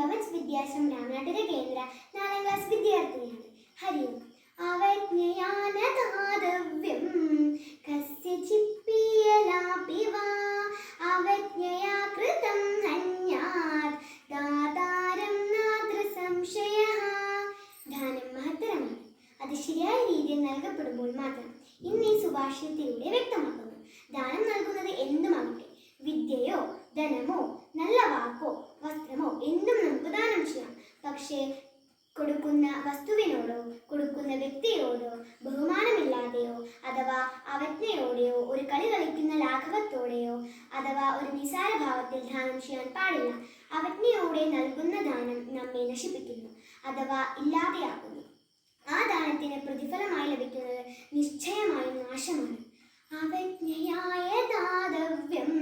ഭഗവത് വിദ്യാശ്രമം രാമനാട്ടിലെ കേന്ദ്ര 4ാം ക്ലാസ് വിദ്യാർത്ഥിനിയാണ്. ഹരി ഓം. അവജ്ഞയാനതാദവ്യം കസ്യചിപ്പിയലാപി വാ അവജ്ഞയാ കൃതം ഹന്യാത് ദാതാരം നാത്ര സംശയഃ. ദാനം മഹത്തരമാണ്. അത് ശരിയായ രീതിയിൽ നൽകപ്പെടുമ്പോൾ മാത്രം ഇന്ന് ഈ സുഭാഷിതത്തിലൂടെ വ്യക്തമാക്കുന്നു. ദാനം നൽകുന്നത് എന്തുമാകട്ടെ, വിദ്യയോ ധനമോ നല്ല വാക്കോ വസ്ത്രമോ എന്തും നമുക്ക് ദാനം ചെയ്യാം. പക്ഷേ കൊടുക്കുന്ന വസ്തുവിനോടോ കൊടുക്കുന്ന വ്യക്തിയോടോ ബഹുമാനമില്ലാതെയോ അഥവാ അവജ്ഞയോടെയോ ഒരു കളി കളിക്കുന്ന ലാഘവത്തോടെയോ അഥവാ ഒരു നിസാരഭാവത്തിൽ ദാനം ചെയ്യാൻ പാടില്ല. അവജ്ഞയോടെ നൽകുന്ന ദാനം നമ്മെ നശിപ്പിക്കുന്നു അഥവാ ഇല്ലാതെയാക്കുന്നു. ആ ദാനത്തിന് പ്രതിഫലമായി ലഭിക്കുന്നത് നിശ്ചയമായും നാശമാണ്. അവജ്ഞയായ ദാതവ്യം